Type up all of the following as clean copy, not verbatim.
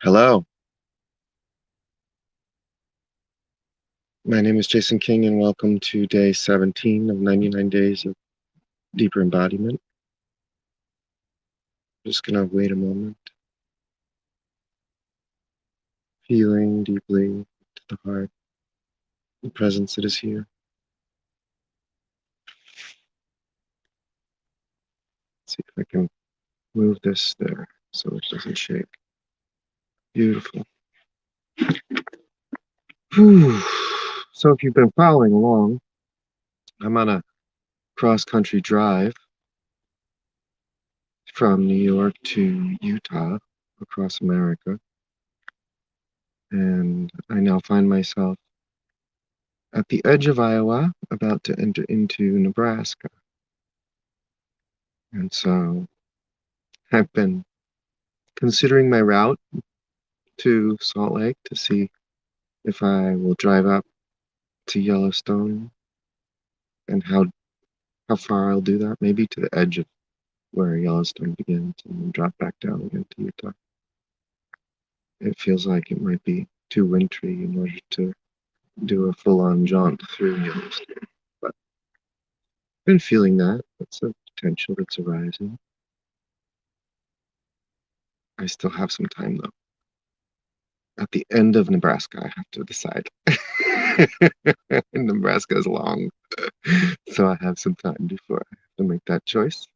Hello, my name is Jason King, and welcome to day 17 of 99 days of Deeper Embodiment. Just gonna wait a moment, feeling deeply to the heart, the presence that is here. See if I can move this there so it doesn't shake. Beautiful. Whew. So if you've been following along, I'm on a cross-country drive from New York to Utah across America, and I now find myself at the edge of Iowa, about to enter into Nebraska. And so I've been considering my route to Salt Lake to see if I will drive up to Yellowstone and how far I'll do that, maybe to the edge of where Yellowstone begins and then drop back down again to Utah. It feels like it might be too wintry in order to do a full-on jaunt through Yellowstone. But I've been feeling that. That's a potential that's arising. I still have some time though. At the end of Nebraska, I have to decide. Nebraska is long, so I have some time before I have to make that choice,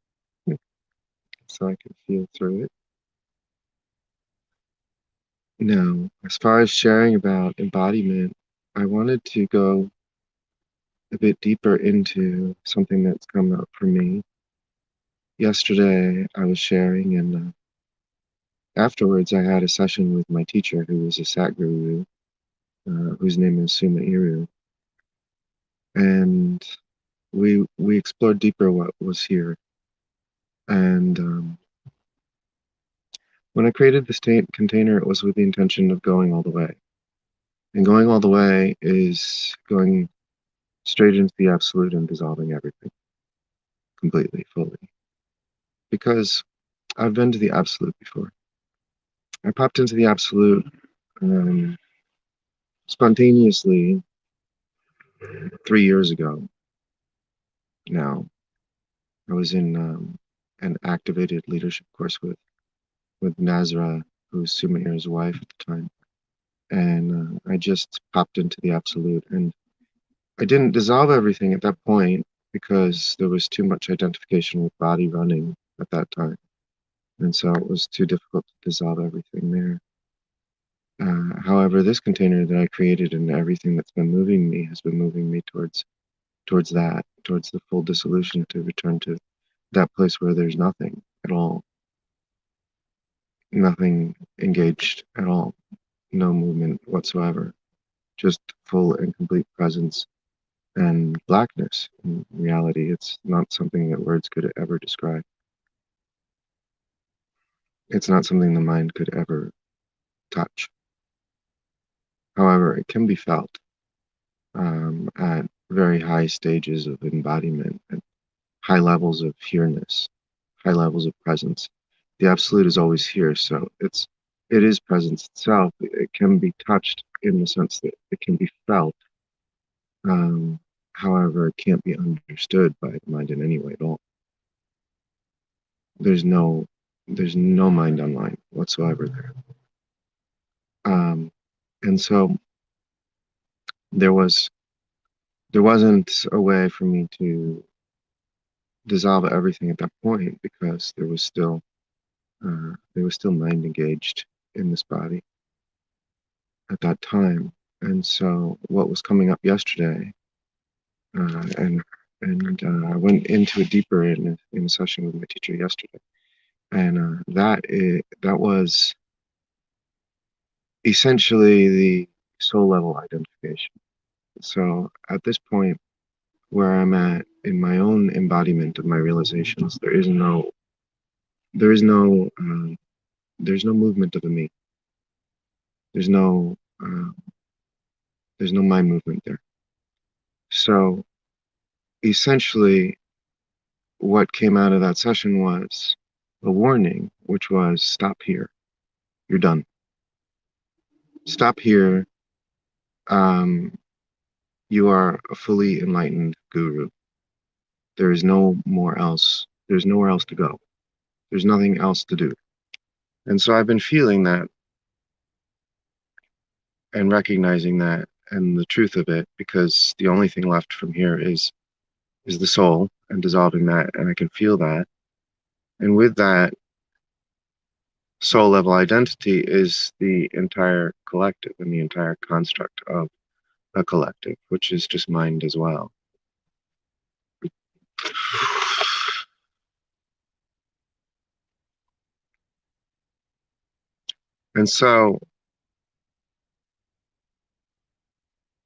so I can feel through it. Now, as far as sharing about embodiment, I wanted to go a bit deeper into something that's come up for me. Yesterday, I was sharing, and afterwards, I had a session with my teacher, who is a Sat Guru, whose name is Suma Iru, and we explored deeper what was here. And when I created the state container, it was with the intention of going all the way. And going all the way is going straight into the absolute and dissolving everything completely, fully. Because I've been to the absolute before. I popped into the absolute um, spontaneously 3 years ago now. I was in an activated leadership course with Nazra, who's Sumair's wife at the time. And I just popped into the absolute. And I didn't dissolve everything at that point because there was too much identification with body running at that time. And so it was too difficult to dissolve everything there. However, this container that I created and everything that's been moving me has been moving me towards the full dissolution, to return to that place where there's nothing at all, nothing engaged at all, no movement whatsoever, just full and complete presence and blackness. In reality, it's not something that words could ever describe. It's not something the mind could ever touch. However, it can be felt at very high stages of embodiment, at high levels of here-ness, high levels of presence. The absolute is always here, so it is presence itself. It can be touched in the sense that it can be felt. Um, However, it can't be understood by the mind in any way at all. There's no there's no mind online whatsoever there. And so there was there wasn't a way for me to dissolve everything at that point, because there was still mind engaged in this body at that time. And so what was coming up yesterday, and I went into it deeper in a session with my teacher yesterday, and that was essentially the soul level identification. So at this point, where I'm at in my own embodiment of my realizations, there is no there's no movement of the me. There's no uh, there's no mind movement there. So essentially, what came out of that session was a warning, which was stop here. You're done. Stop here. Um, you are a fully enlightened guru. There is no more else. There's nowhere else to go. There's nothing else to do. And so I've been feeling that and recognizing that and the truth of it, because the only thing left from here is the soul and dissolving that, and I can feel that. And with that soul level identity is the entire collective and the entire construct of a collective, which is just mind as well. And so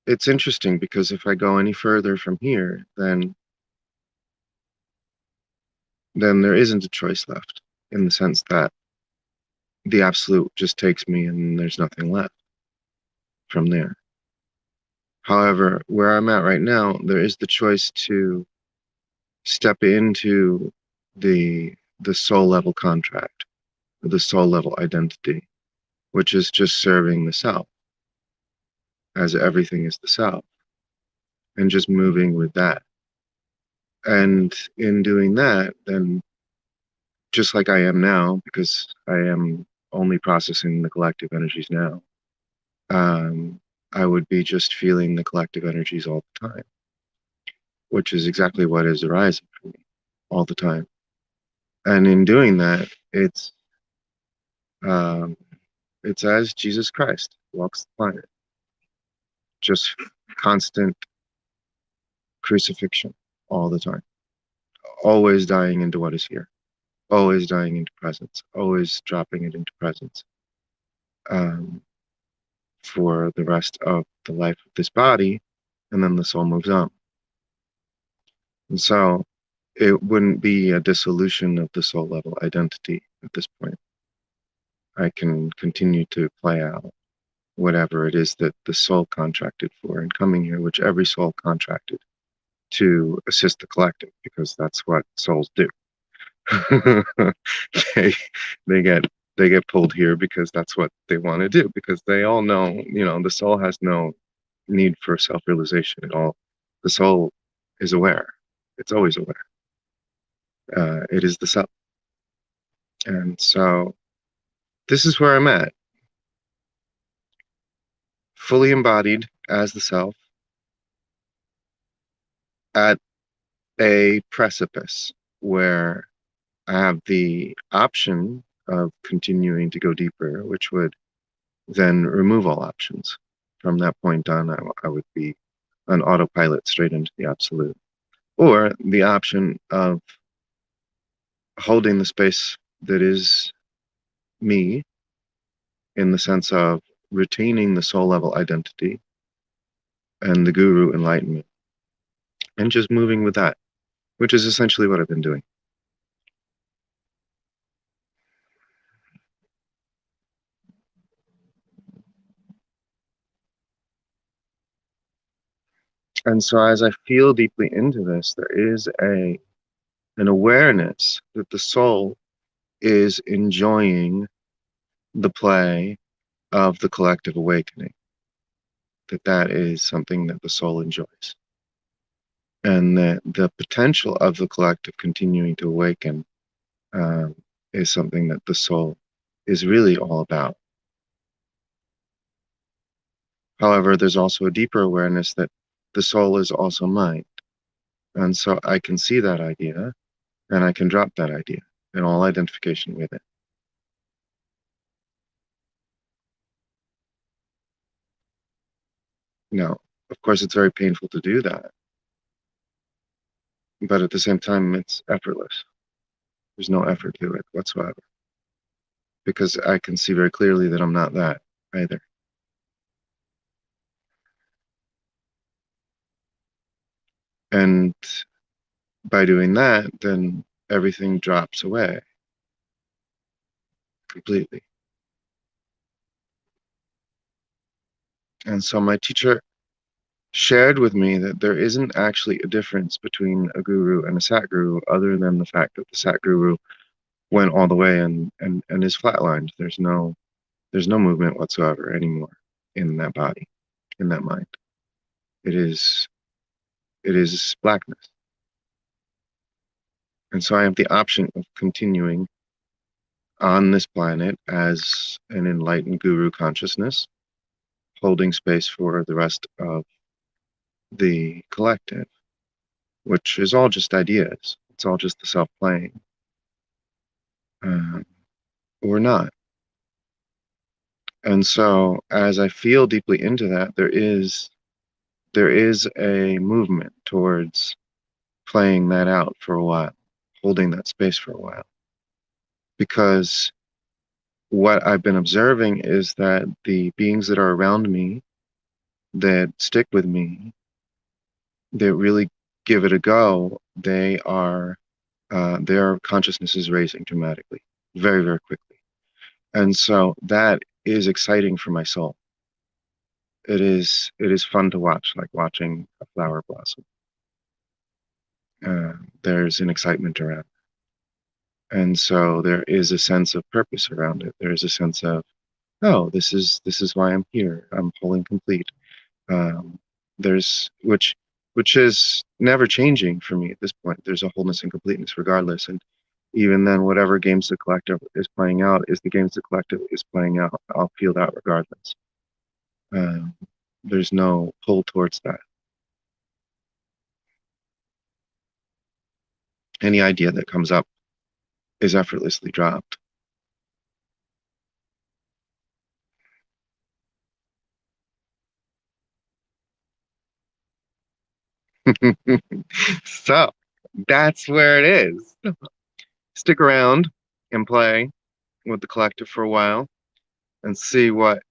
it's interesting because if I go any further from here, then there isn't a choice left, in the sense that the absolute just takes me and there's nothing left from there. However, where I'm at right now, there is the choice to step into the soul level contract, the soul level identity, which is just serving the self, as everything is the self, and just moving with that. And in doing that, then just like I am now, because I am only processing the collective energies now, um, I would be just feeling the collective energies all the time, which is exactly what is arising for me all the time. And in doing that, um, it's as Jesus Christ walks the planet, just constant crucifixion all the time, always dying into what is here, always dying into presence, always dropping it into presence, um, for the rest of the life of this body, and then the soul moves on. And so it wouldn't be a dissolution of the soul level identity at this point. I can continue to play out whatever it is that the soul contracted for in coming here, which every soul contracted to assist the collective, because that's what souls do. they they get they get pulled here because that's what they want to do, because they all know, the soul has no need for self-realization at all. The soul is aware. It's always aware. It is the self. And so this is where I'm at, fully embodied as the self at a precipice where I have the option of continuing to go deeper, which would then remove all options. From that point on, I would be on autopilot straight into the absolute. Or the option of holding the space that is me, in the sense of retaining the soul level identity and the guru enlightenment, and just moving with that, which is essentially what I've been doing. And so as I feel deeply into this, there is an awareness that the soul is enjoying the play of the collective awakening, that is something that the soul enjoys, and that the potential of the collective continuing to awaken, um, is something that the soul is really all about. However, there's also a deeper awareness that the soul is also mind, and so I can see that idea and I can drop that idea and all identification with it. Now, of course, it's very painful to do that, but at the same time, it's effortless. There's no effort to it whatsoever, because I can see very clearly that I'm not that either. And by doing that, then everything drops away completely. And so my teacher shared with me that there isn't actually a difference between a guru and a sat guru, other than the fact that the sat guru went all the way and is flatlined. There's no movement whatsoever anymore in that body, in that mind. It is blackness. And so I have the option of continuing on this planet as an enlightened guru consciousness, holding space for the rest of the collective, which is all just ideas. It's all just the self playing, um, or not. And so, as I feel deeply into that, there is a movement towards playing that out for a while, holding that space for a while, because what I've been observing is that the beings that are around me, that stick with me, that really give it a go, their consciousness is raising dramatically, very, very quickly. And so that is exciting for my soul. It is fun to watch, like watching a flower blossom. There's an excitement around it. And so there is a sense of purpose around it. There is a sense of, oh, this is why I'm here. I'm whole and complete. Um, there's which is never changing for me at this point. There's a wholeness and completeness regardless. And even then, whatever games the collective is playing out is the games the collective is playing out. I'll feel that regardless. Um, there's no pull towards that. Any idea that comes up is effortlessly dropped. So that's where it is. Stick around and play with the collective for a while and see what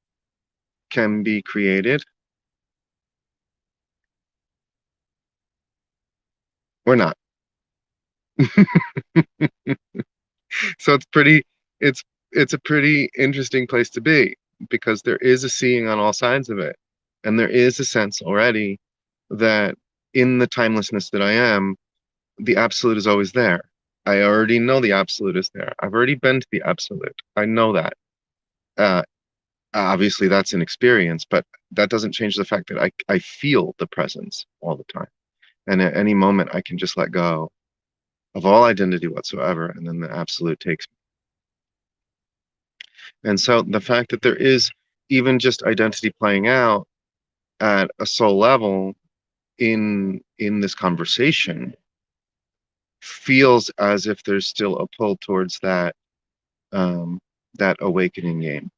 can be created or not. So it's it's a pretty interesting place to be because there is a seeing on all sides of it. And there is a sense already that in the timelessness that I am, the absolute is always there. I already know the absolute is there. I've already been to the absolute. I know that. Uh, Obviously, that's an experience, but that doesn't change the fact that I feel the presence all the time. And at any moment, I can just let go of all identity whatsoever, and then the absolute takes me. And so the fact that there is even just identity playing out at a soul level in this conversation feels as if there's still a pull towards um, that awakening game,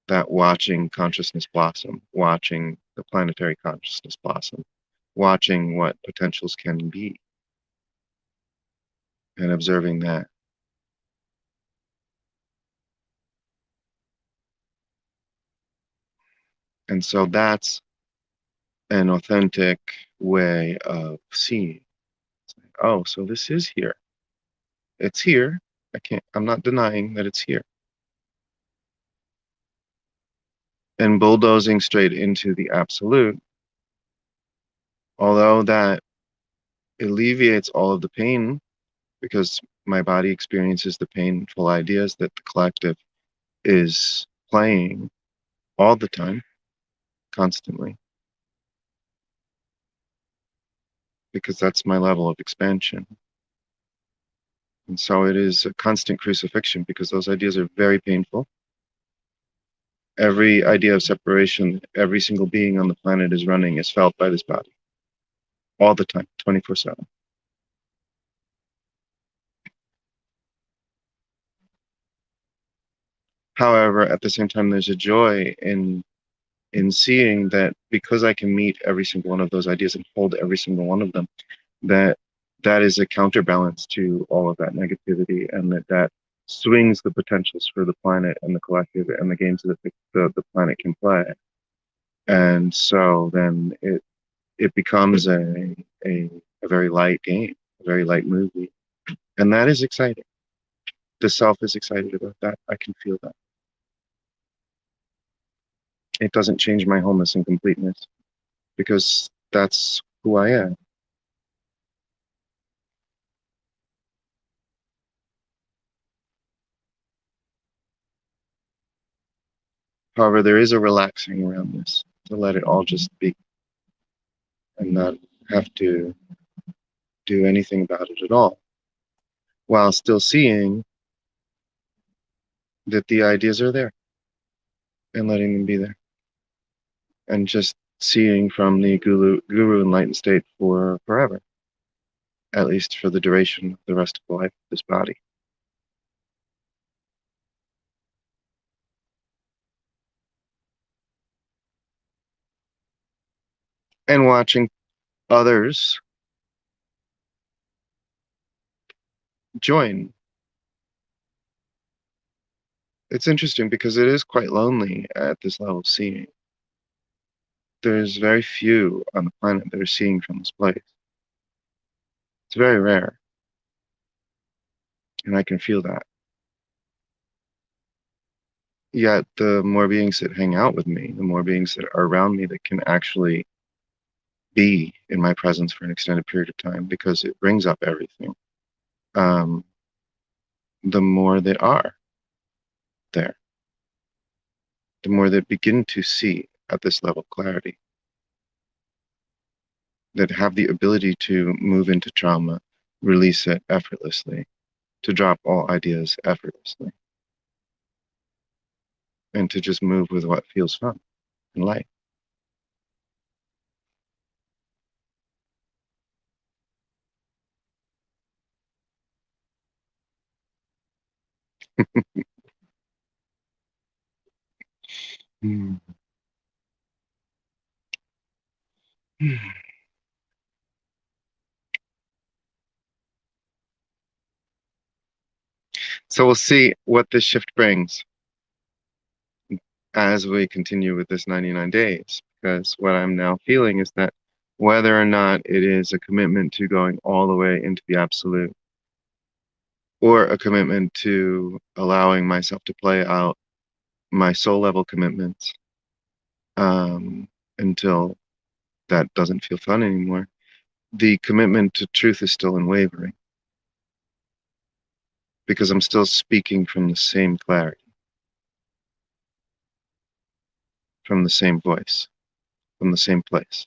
that watching consciousness blossom, watching the planetary consciousness blossom, watching what potentials can be, and observing that. And so that's an authentic way of seeing. Oh, so this is here. It's here. I'm not denying that it's here. And bulldozing straight into the absolute, although that alleviates all of the pain because my body experiences the painful ideas that the collective is playing all the time, constantly, because that's my level of expansion. And so it is a constant crucifixion because those ideas are very painful. Every idea of separation, every single being on the planet is running is felt by this body all the time, 24/7. However, at the same time, there's a joy in seeing that because I can meet every single one of those ideas and hold every single one of them, that that is a counterbalance to all of that negativity, and that swings the potentials for the planet and the collective and the games that the planet can play. And so then it becomes a very light game, a very light movie, and that is exciting. The self is excited about that. I can feel that. It doesn't change my wholeness and completeness because that's who I am. However, there is a relaxing around this to let it all just be and not have to do anything about it at all, while still seeing that the ideas are there and letting them be there. And just seeing from the guru enlightened state for forever, at least for the duration of the rest of the life of this body. And watching others join. It's interesting because it is quite lonely at this level of seeing. There's very few on the planet that are seeing from this place. It's very rare, and I can feel that. Yet, the more beings that hang out with me, the more beings that are around me that can actually be in my presence for an extended period of time, because it brings up everything, um, the more they are there, the more they begin to see at this level of clarity, that have the ability to move into trauma, release it effortlessly, to drop all ideas effortlessly, and to just move with what feels fun and light. Mm. So we'll see what this shift brings as we continue with this 99 days, because what I'm now feeling is that whether or not it is a commitment to going all the way into the absolute, or a commitment to allowing myself to play out my soul level commitments, until that doesn't feel fun anymore, the commitment to truth is still unwavering, because I'm still speaking from the same clarity, from the same voice, from the same place.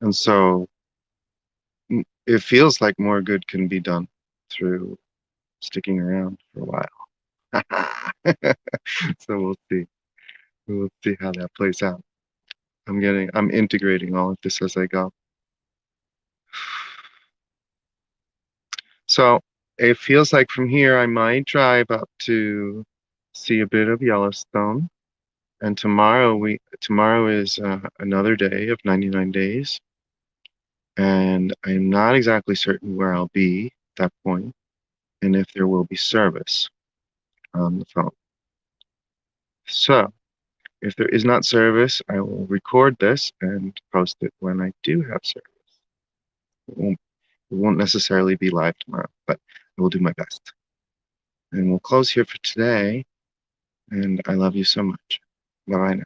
And so it feels like more good can be done through sticking around for a while. So we'll see. We'll see how that plays out. I'm integrating all of this as I go. So it feels like from here I might drive up to see a bit of Yellowstone. And tomorrow is another day of 99 days. And I'm not exactly certain where I'll be at that point, and if there will be service on the phone. So if there is not service, I will record this and post it when I do have service. It won't necessarily be live tomorrow, but I will do my best. And we'll close here for today. And I love you so much. Bye bye now.